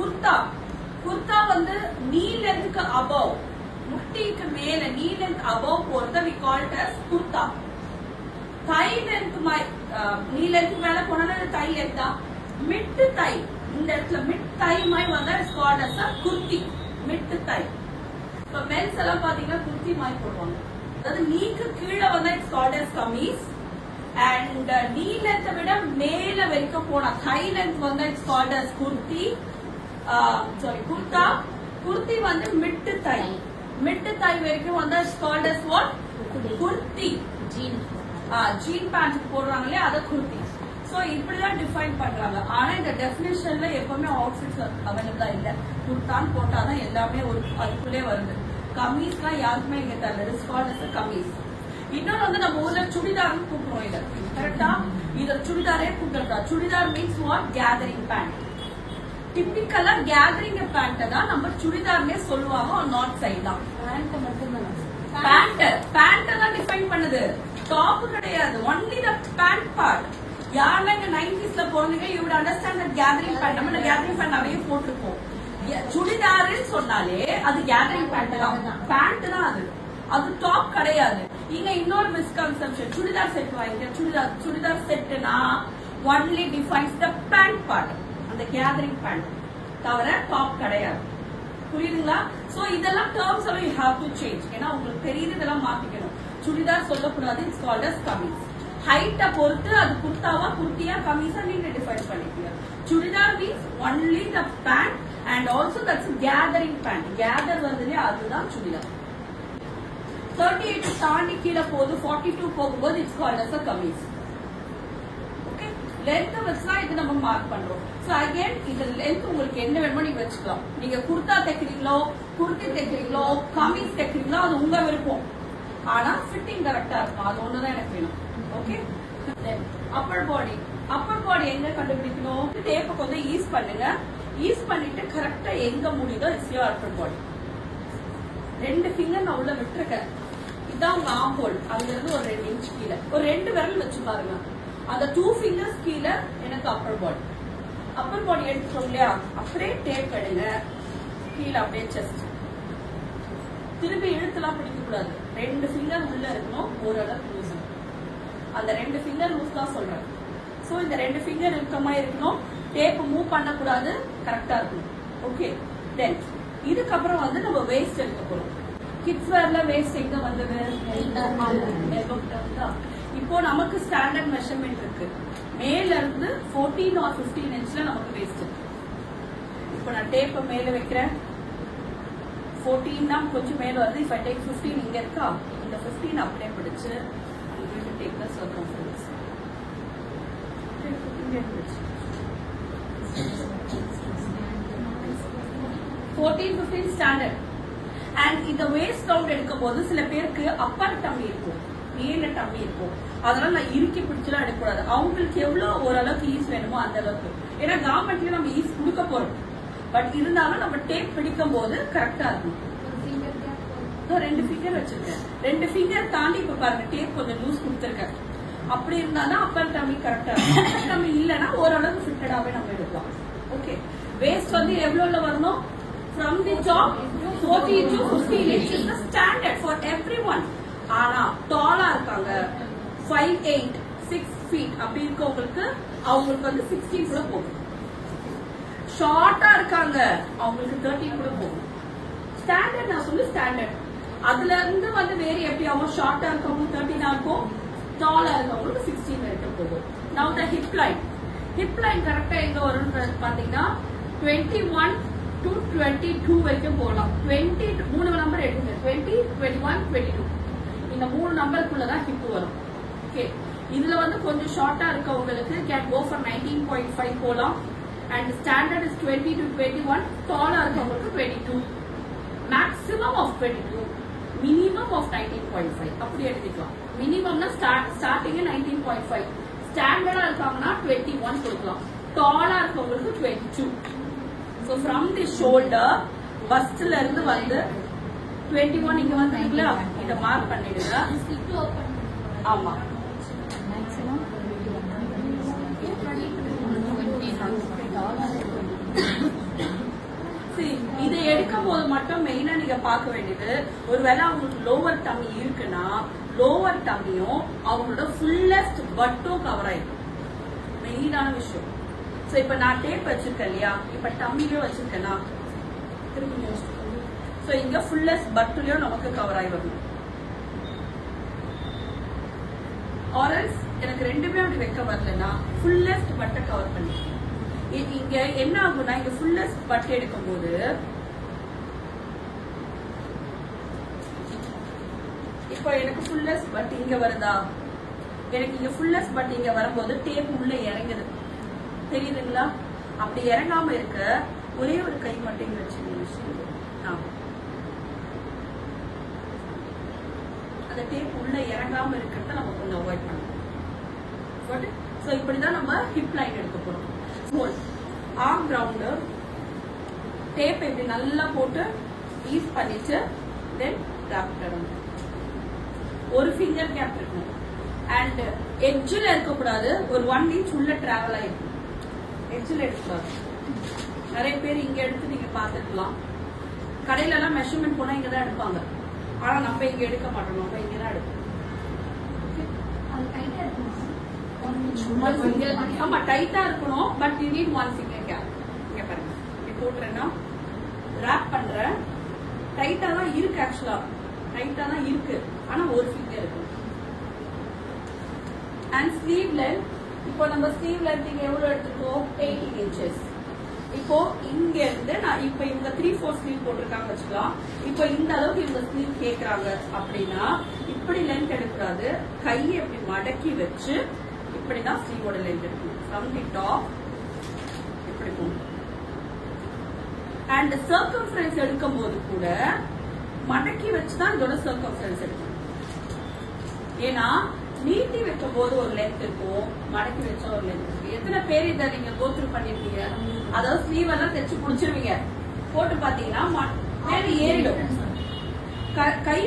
குர்தா குர்தா வந்து நீ லென்த்க்கு அபவ் முட்டிக்கு மேல நீ லென்த் அபவ் போறத we call it as kurta. thigh length knee length மேல போனா thigh length தான். mid thigh இந்த இடத்துல mid thigh மாதிரி வந்தா is called as a kurti. mid thigh. இப்போ மென்ஸ் எல்லாம் பாத்தீங்கன்னா குர்த்தி மாதிரி போடுவாங்க. அதாவது நீக்கு கீழே வந்தா it's called as kameez. and நீ லென்த் விட மேல வரைக்கும் போனா thigh length வந்தா it's called as kurti. kurta. kurti வந்து mid thigh. mid thigh வரைக்கும் வந்தா it's called as what? kurti. jean pant போடுறாங்க இல்லையா அத kurti. சோ இப்படிதான் டிஃபைன் பண்றாங்க. ஆனா இந்த டெஃபினிஷன்ல எப்பவுமே அவுட்ஃபிட்ஸ் அவைலபிளா இல்ல. குர்தான் போட்டாதான் எல்லாமே ஒரு அதுக்குள்ளே வருது. கமீஸ்லாம் யாருக்குமே இங்க தெரியல. It's called as a kameez. இன்னொன்னு வந்து நம்ம ஊர்ல சுடிதார்னு கூப்பிடுறோம். இத கரெக்டா இத சுடிதாரே கூப்பிடுறா. Churidar means what? Gathering pant. டிபிக்கலா கேதரிங் பேண்ட் தான் நம்ம சுடிதார்னே சொல்லுவாங்க. நார்த் சைடு தான் பேண்ட் மட்டும்தான். பேண்ட் தான் டிஃபைன் பண்ணுது. டாப் கிடையாது. Only the pant part. யாரெல்லாம் இந்த 90s போறீங்க you would understand that gathering pant. நம்ம gathering pant நிறைய போட்டுருப்போம். சுடிதார்னு சொன்னாலே அது gathering pant தான். பேண்ட் தான் அது. அது டாப் கிடையாது. இங்க இன்னொரு மிஸ்கன்செப்ஷன். சுடிதார் செட் வாங்கிக்க. சுடிதார் செட்னா only defines the pant part. அந்த gathering pant தவிர டாப் கிடையாது. புரியுதுங்களா? சோ இதெல்லாம் டர்ம்ஸ் எல்லாம் you have to change. ஏன்னா உங்களுக்கு தெரியுது இதெல்லாம் மாத்திக்கணும். சுடிதார் சொல்லக்கூடாது. It's called as kameez. ஹைட்ட பொறுத்து அது குர்தாவா குர்த்தியா கமீஸா நீங்க டிஃபைன் பண்ணிக்கீங்க. Churidar means only the pant and also that's gathering pant. Gather வருதுல அதுதான் சுடிதார். 38 தாண்டி கீழே போகுது 42 போகும்போது it's called as a kameez. Okay length வச்சா இது நம்ம மார்க் பண்றோம். சோ அகைன் இது லென்த் உங்களுக்கு என்ன வேணுமோ நீங்க வச்சுக்கலாம். நீங்க குர்தா தைக்கிறீங்களோ குர்த்தி தைக்கிறீங்களோ கமீஸ் தைக்கிறீங்களோ அது உங்க விருப்பம். ஆனா ஃபிட்டிங் கரெக்டா இருக்கும். அது ஒண்ணுதான் எனக்கு வேணும். ஓகே அப்பர் பாடி எங்க கண்டுபிடிக்கணும்? டேப்பை கொஞ்சம் ஈஸ் பண்ணுங்க. ஈஸ் பண்ணிட்டு கரெக்டா எங்க முடியுதோ it's your Appar body. 2 finger நான் உள்ள விட்டுருக்கேன். இதான் உங்க ஆம் ஹோல். அங்க இருந்து ஒரு 2 இன்ச் கீழே ஒரு 2 விரல் வச்சு பாருங்க. அந்த 2 ஃபிங்கர்ஸ் கீழே எனக்கு அப்பர் பாடி எடுத்துட்டோம் இல்லையா? அப்படியே டேப் எடுங்க. கீழே அப்படியே செஸ்ட். திருப்பி இழுத்துலாம் பிடிக்க கூடாது. 2 ஃபிங்கர் உள்ள இருக்கணும். ஓரளவு லூஸ். அந்த 2 ஃபிங்கர் லூஸ் தான் சொல்றேன். சோ இந்த 2 ஃபிங்கர் இறுக்கமா இருக்கணும். டேப் மூவ் பண்ணக்கூடாது. கரெக்டா இருக்கணும். ஓகே தென் இதுக்கப்புறம் வந்து நம்ம வேஸ்ட் எடுக்க போறோம். கிட்ஸ் வேர்ல வேஸ்ட் எங்க வந்தது? இப்போ நமக்கு ஸ்டாண்டர்ட் மெஷர்மெண்ட் இருக்கு. மேல இருந்து 14 or 15 இன்ச்ல நமக்கு வேஸ்ட் இருக்கு. இப்போ நான் டேப்பை மேல வைக்கிறேன். 14 தான் கொஞ்சம் மேல வருது. if I take 15 இங்க இருக்கா? இந்த 15 அப்படியே பிடிச்சு take the circumference. 14, 15 standard. And இந்த waist round எடுக்கும் போது சில பேருக்கு அப்பர் டம்மி இருக்கும், மேல டம்மி இருக்கும். அதனால நான் இறுக்கி பிடிச்சலாம் எடுக்கக்கூடாது. அவங்களுக்கு எவ்வளவு ஓரளவுக்கு ஈஸ் வேணுமோ அந்த அளவுக்கு. ஏன்னா கவர்மெண்ட்ல நம்ம ஈஸ் கொடுக்க போறோம். பட் இருந்தாலும் நம்ம டேப் பிடிக்கும் போது கரெக்டா இருக்கும். 2 ஃபிங்கர் வச்சிருக்கேன். 2 ஃபிங்கர் தாண்டி இப்ப பாருங்க டேப் கொஞ்சம் லூஸ் கொடுத்துருக்கேன். அப்படி இருந்தாலும் அப்பர் டம்மி கரெக்டா இருக்கும். அப்பர் டம்மி இல்லைன்னா ஓரளவுக்கு ஃபிட்டடாவே நம்ம எடுக்கலாம். ஓகே வேஸ்ட் வந்து எவ்வளவுல வரணும்? From the top 40 to 15 inches is the standard for everyone. ஆனா டாலா இருக்காங்க 5'8", 6 feet அப்படி இருக்கவங்களுக்கு அவங்களுக்கு வந்து 16 கூட போகும். ஷார்ட்டா இருக்காங்க அவங்களுக்கு 13 கூட போகும். ஸ்டாண்டர்ட் நான் சொல்லு ஸ்டாண்டர்ட். அதுல இருந்து வந்து வேற எப்படி ஆகும்? ஷார்ட்டா இருக்கவங்க 13 இருக்கும், டாலா இருக்கவங்களுக்கு 16 வரைக்கும் போகும். Now the hip line கரெக்டா எங்க வரும்னு பாத்தீங்கன்னா 21 to 22 வரைக்கும் போகலாம். 20 மூணு நம்பர் எடுங்க. 20, 21, 22 இந்த 3 நம்பருக்குள்ளதான் ஹிப் வரும். ஓகே இதுல வந்து கொஞ்சம் ஷார்ட்டா இருக்கவங்களுக்கு கேன் கோ ஃபார் 19.5 போலாம். And standard is 20 to 21. டாலா இருக்கவங்களுக்கு 22, மேக்ஸிமம் ஆஃப் 22, மினிமம் ஆஃப் 19.5 அப்படி எடுத்துக்கலாம். மினிமம்னா ஸ்டார்டிங் 19.5, ஸ்டாண்டர்டா இருக்காங்கன்னா 21 கொடுக்கலாம். டாலா இருக்கவங்களுக்கு 22. So from the shoulder bustல இருந்து வந்து 21 இங்க வந்துருக்குல இத மார்க் பண்ணிடுங்க. ஆமா போது மட்டும் மெயினா நீங்க பார்க்க வேண்டியது, ஒருவேளை அவங்களுக்கு லோவர் டம்மி இருக்குன்னா லோவர் டம்மியும் அவங்களோட ஃபுல்லஸ்ட் பட்டும் கவர் ஆயிடும். மெயினான விஷயம். சோ இப்ப நான் டேப் வச்சிருக்கேன் இல்லையா, இப்ப டம்மிலயும் வச்சிருக்கேன்னா திரும்பி சோ இங்க ஃபுல்லஸ்ட் பட்டுலயும் நமக்கு கவர் ஆகி வரணும். ஆரல்ஸ் எனக்கு ரெண்டுமே அப்படி வைக்க வரலன்னா ஃபுல்லஸ்ட் பட்டை கவர் பண்ணி இங்க என்ன ஆகும்னா, இங்க ஃபுல்லஸ்ட் பட்டு எடுக்கும் போது இப்போ எனக்கு ஃபுல்லஸ்ட் பட் இங்க வருதா, எனக்கு இங்க ஃபுல்லஸ்ட் பட் இங்க வரும்போது டேப் உள்ள இறங்குது, தெரியுதுங்களா? அப்படி இறங்காம இருக்க ஒரே ஒரு கை மட்டும் இங்க வச்சு அந்த டேப் உள்ள இறங்காம இருக்கிறத நம்ம கொஞ்சம் அவாய்ட் பண்ணணும். சோ இப்படிதான் நம்ம ஹிப் லைன் எடுக்க போறோம். ஸ்மால் ஆர்ம் ரவுண்டு டேப் இப்படி நல்லா போட்டு ஈஸ் பண்ணிட்டு தென் ராப் பண்ணணும். ஒரு ஃபிங்கர் கேப் இருக்கணும் அண்ட் எட்ஜில் இருக்கக்கூடாது. ஒரு 1 இன்ச் உள்ள டிராவல் ஆயிருக்கும். எட்ஜில் எடுக்கக்கூடாது. நிறைய பேர் இங்க எடுத்து நீங்க பாத்துக்கலாம். கடையில எல்லாம் மெஷர்மெண்ட் போனா இங்கதான் எடுப்பாங்க. ஆனா நம்ம இங்க எடுக்க மாட்டோம், நம்ம இங்கதான் எடுப்போம். ஆமா டைட்டா இருக்கணும். But you need 1 finger gap. இங்க பாருங்க, இப்படி போட்டுறேன்னா ராப் பண்றேன். டைட்டா தான் இருக்கு, ஆக்சுவலா டைட்டா தான் இருக்கு, ஆனா ஒரு ஃபிங்கர் இருக்கு. அண்ட் ஸ்லீவ் லென்த், இப்போ நம்ம ஸ்லீவ் லென்த் இங்க எவ்வளவு எடுத்துக்கோம், 18 inches. இப்போ இங்க இருந்து நான் இப்ப இவங்க 3/4 ஸ்லீவ் போட்டிருக்காங்க வச்சுக்கலாம். இப்போ இந்த அளவுக்கு இவங்க ஸ்லீவ் கேக்குறாங்க அப்படின்னா இப்படி லென்த் எடுக்கூடாது. கையை இப்படி மடக்கி வச்சு இப்படிதான் ஸ்லீவோட லென்த் எடுக்கணும். ஃப்ரம் தி டாப் இப்படி போகணும். அண்ட் சர்க்கம்ஃபரன்ஸ் எடுக்கும் போது கூட மடக்கி வச்சுதான் இதோட சர்க்கம்ஃபரன்ஸ் எடுக்கணும். ஏன்னா நீட்டி வைக்கும் போது ஒரு லென்த் இருக்கும், மடக்கி வச்சா ஒரு லென்த் இருக்கு. எத்தனை பேர் இதை நீங்க கோத்ரூ பண்ணிருக்கீங்க? அதாவது ஸ்லீவ் எல்லாம் தைச்சு புடிச்சிருவீங்க, போட்டு பாத்தீங்கன்னா மேல ஏறிடும். கை